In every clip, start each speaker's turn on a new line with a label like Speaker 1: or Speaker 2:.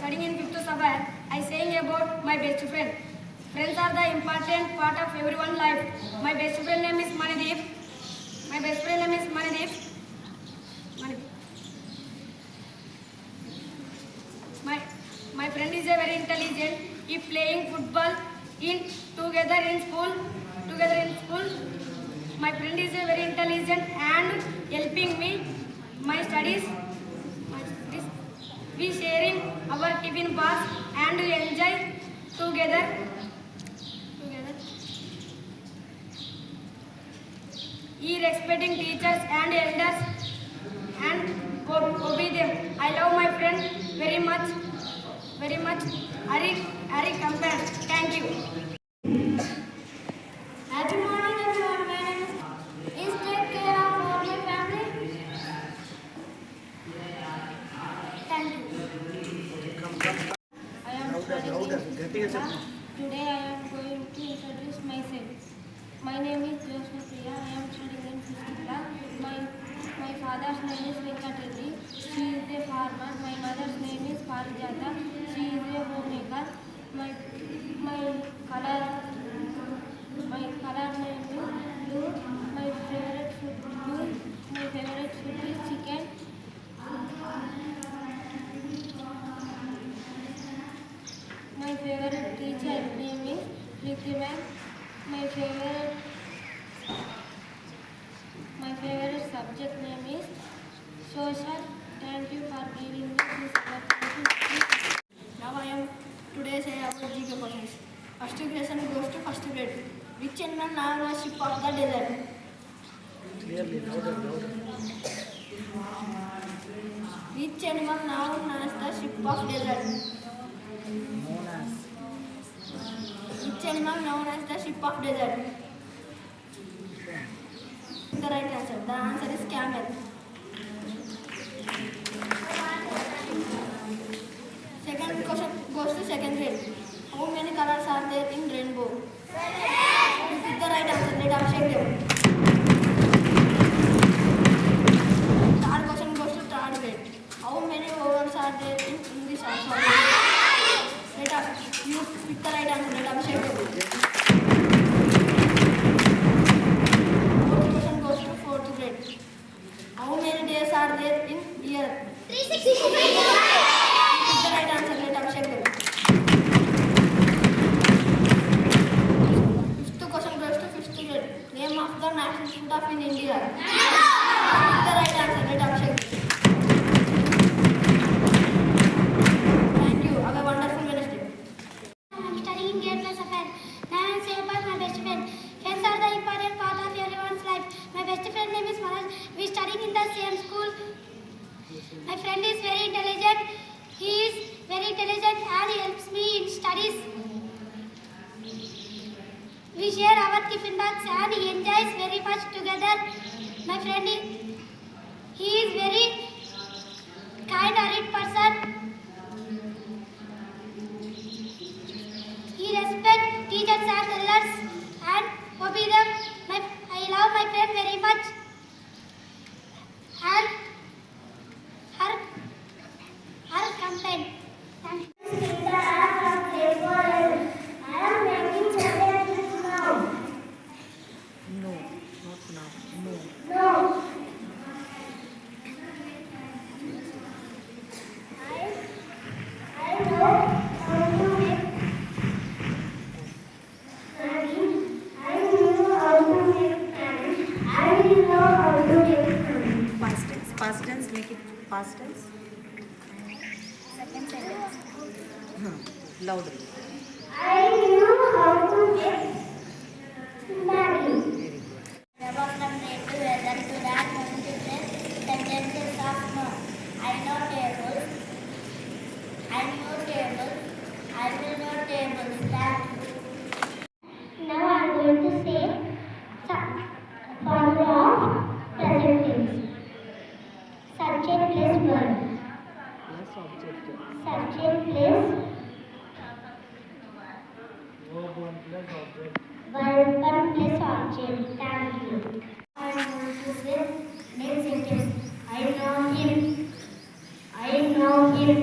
Speaker 1: studying in 5th Sapphire, I saying about my best friend. Friends are the important part of everyone's life. My best friend name is Manideep. My best friend name is Manideep. My friend is a very intelligent. He playing football together in school. My friend is a very intelligent and helping me my studies. We sharing our tiffin box and enjoy together. He respecting teachers and elders and obey them. I love my friend very much. Ari compare. Thank you. Happy morning, everyone. My name is. Please take care of all my family. Thank you. I am studying. Today I am going to introduce myself. My name is Jyoshna. I am studying in 5th class. My father's name is Venkatreddy. She is a farmer. My mother's name is Parijata. She is a homemaker. My color name is blue. My favorite food is chicken. My favorite teacher name is Priti ma'am. My favorite subject name is social. Thank you for giving me this opportunity. Now I am today say about GK questions. First question goes to first grade. Which animal now the ship of the desert?
Speaker 2: Clearly, louder.
Speaker 1: Which animal now knows the ship of desert?
Speaker 2: Known as.
Speaker 1: Which animal known as the ship of desert? The right answer. The answer is camel. Second question goes to second grade. How many colors are there in rainbow? This is the right answer. Let us check them. Third question goes to third grade. How many vowels are there in English alphabet? Let us you pick the right answer. Let us check them. Fourth question goes to fourth grade. How many days are there in year? 365. Pick the right answer. Let us check them. Fifth question goes to fifth grade. Name of the national food of in India. Pick the right answer. Let us check them. Thank you. Have a wonderful Wednesday.
Speaker 3: I am studying in 8th Sapphire. Now I am saved by my best friend. Friends are the important part of everyone's life. My best friend name is Manoj. We studying in the same school. My friend is very intelligent. He is very intelligent and helps me in studies. We share our tiffin box and he enjoys very much together. My friend he is very kind-hearted person. He respects teachers and elders and obey them. I love my friend very much. And her complaint. Thank you. I am making challenges now.
Speaker 2: No, not now. No.
Speaker 3: No. I know how to make Maggi. I know how to make Maggi. I will know how to make Maggi.
Speaker 2: Past tense, make it past tense.
Speaker 3: Second sentence.
Speaker 2: Louder.
Speaker 3: I know how to make Maggi.
Speaker 2: Very good.
Speaker 3: About from day to weather to that going to say sentences of no. I know tables. I know tables. I will know tables. That. Now I am going to say formula of present tense. Subject plus verb.
Speaker 2: Plus objective.
Speaker 3: Subject plus
Speaker 2: Verb 1 plus object.
Speaker 3: verb 1 plus object. Thank you. I am going to say next sentence. I know him. I know him.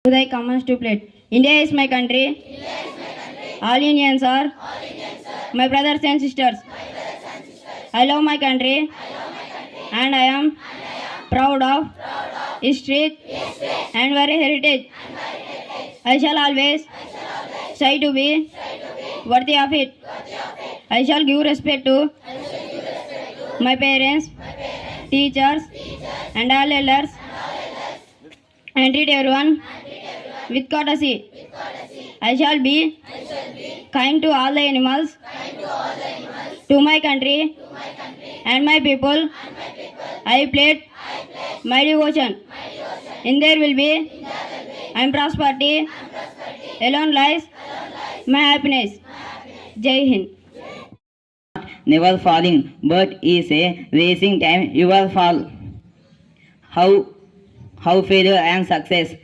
Speaker 1: Uday comments to plate. India is my country. All Indians are my brothers and sisters. I love my country and I am proud of history and our heritage. I shall always try to be worthy of it. I shall give respect to my parents, teachers, and all elders, and treat everyone with courtesy. I shall be kind to all the animals, to my country and my people. I pledge my devotion. In there will be and prosperity. Alone lies my happiness. Jai Hind.
Speaker 4: Never falling, but is a racing time you will fall. How failure and success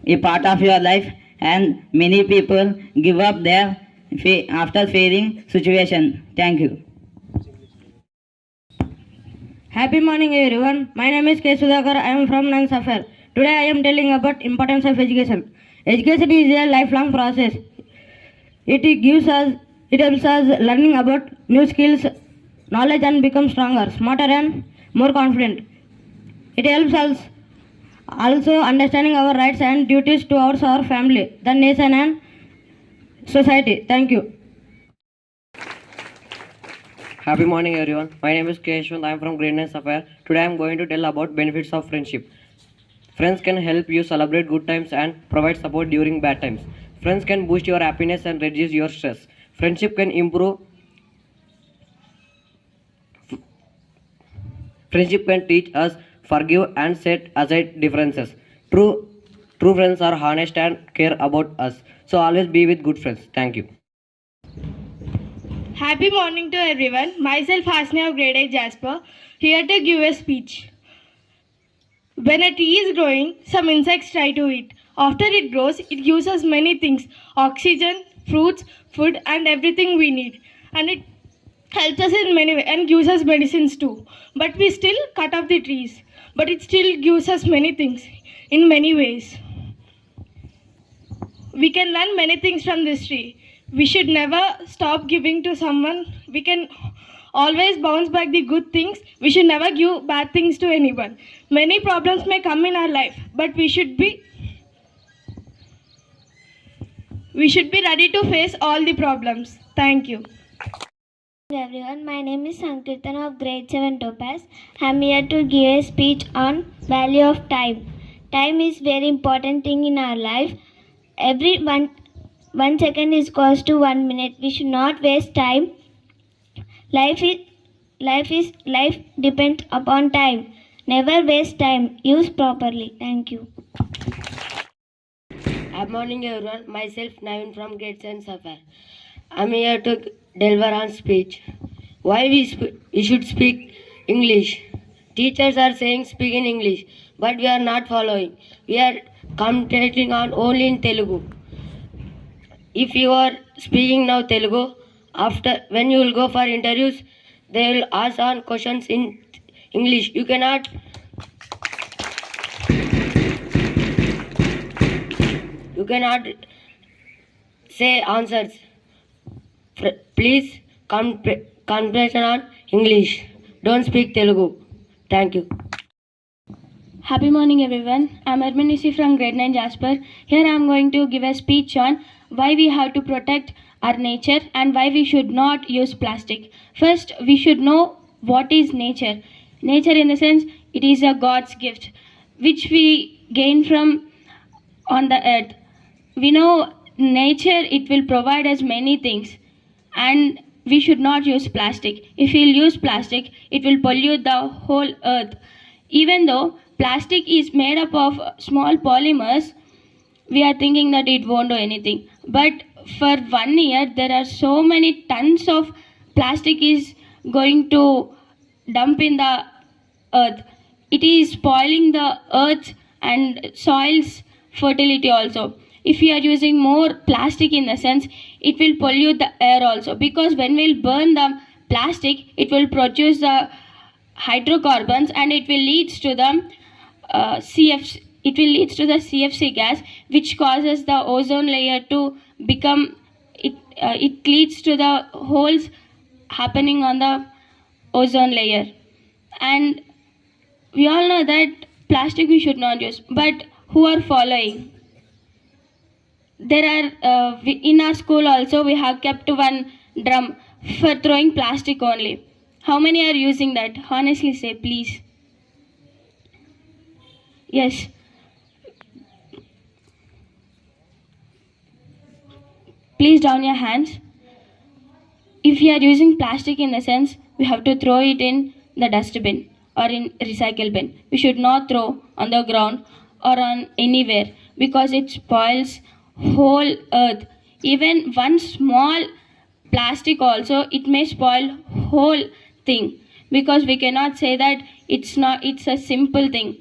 Speaker 4: a part of your life, and many people give up their after failing situation. Thank you.
Speaker 1: Happy morning everyone. My name is K. Sudhakar. I am from Sapphire. Today I am telling about importance of education. Education is a lifelong process. It helps us learning about new skills, knowledge and become stronger, smarter and more confident. It helps us also understanding our rights and duties towards our family, the nation and society. Thank you.
Speaker 5: Happy morning everyone. My name is Keshwant. I am from Grade 9 Sapphire. Today I am going to tell about benefits of friendship. Friends can help you celebrate good times and provide support during bad times. Friends can boost your happiness and reduce your stress. Friendship can improve. Friendship can teach us forgive and set aside differences. True friends are honest and care about us. So always be with good friends. Thank you.
Speaker 6: Happy morning to everyone. Myself Hasni of Grade 8 Jasper, here to give a speech. When a tree is growing, some insects try to eat. After it grows, it gives us many things: oxygen, fruits, food, and everything we need. And it helps us in many ways and gives us medicines too. But we still cut off the trees. But it still gives us many things in many ways. We can learn many things from this tree. We should never stop giving to someone. We can always bounce back the good things. We should never give bad things to anyone. Many problems may come in our life, but we should be ready to face all the problems. Thank you.
Speaker 3: Hello everyone, my name is Sankirtan of Grade 7 Topaz. I am here to give a speech on value of time. Time is very important thing in our life. Every one second is cost to 1 minute. We should not waste time. Life depends upon time. Never waste time. Use properly. Thank you.
Speaker 7: Good morning everyone. Myself Navin from Grade 7 Sapphire. I am here to deliver on speech. Why we should speak English. Teachers are saying speak in English, but we are not following. We are concentrating on only in Telugu. If you are speaking now Telugu, after when you will go for interviews, they will ask on questions in English. You cannot say answers. Please concentration on English. Don't speak Telugu. Thank you.
Speaker 6: Happy morning everyone. I am Arminisi from Grade 9 Jasper. Here I am going to give a speech on why we have to protect our nature and why we should not use plastic. First, we should know what is nature. Nature in the sense, it is a God's gift which we gain from on the earth. We know nature, it will provide us many things, and we should not use plastic. If we use plastic, it will pollute the whole earth. Even though plastic is made up of small polymers, we are thinking that it won't do anything. But for 1 year, there are so many tons of plastic is going to dump in the earth. It is spoiling the earth and soil's fertility also. If we are using more plastic in the sense, it will pollute the air also, because when we'll burn the plastic, it will produce the hydrocarbons and it will lead to the CFC gas, which causes the ozone layer to become it leads to the holes happening on the ozone layer. And we all know that plastic we should not use, but who are following? There are in our school also we have kept one drum for throwing plastic only. How many are using that? Honestly say, please. Yes. Please down your hands. If you are using plastic in the sense, we have to throw it in the dustbin or in recycle bin. We should not throw on the ground or on anywhere, because it spoils whole earth. Even one small plastic also, it may spoil whole thing, because we cannot say that it's a simple thing.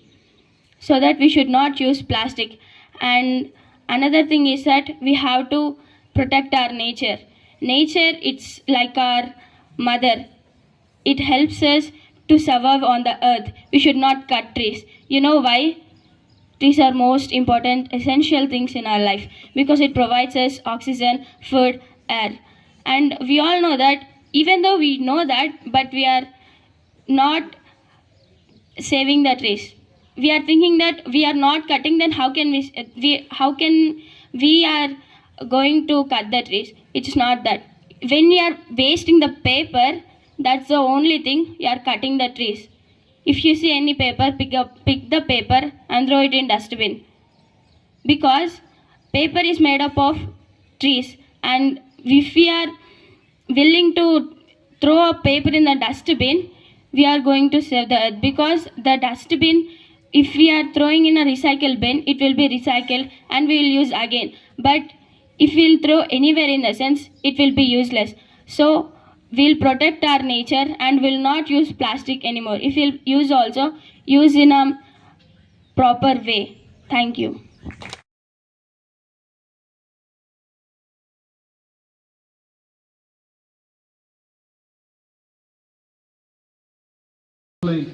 Speaker 6: So that we should not use plastic. And another thing is that we have to protect our nature. Nature, it's like our mother. It helps us to survive on the earth. We should not cut trees. You know why? Trees are most important essential things in our life, because it provides us oxygen, food, air. And we all know that, even though we know that, but we are not saving the trees. We are thinking that we are not cutting, then how can we are going to cut the trees? It's not that. When you are wasting the paper, that's the only thing you are cutting the trees. If you see any paper, pick the paper and throw it in dustbin, because paper is made up of trees. And if we are willing to throw a paper in the dustbin, we are going to save the earth, because the dustbin, if we are throwing in a recycle bin, it will be recycled and we will use again. But if we'll throw anywhere in the sense, it will be useless. So we'll protect our nature and will not use plastic anymore. If we'll use, also use in a proper way. Thank you.
Speaker 8: Please.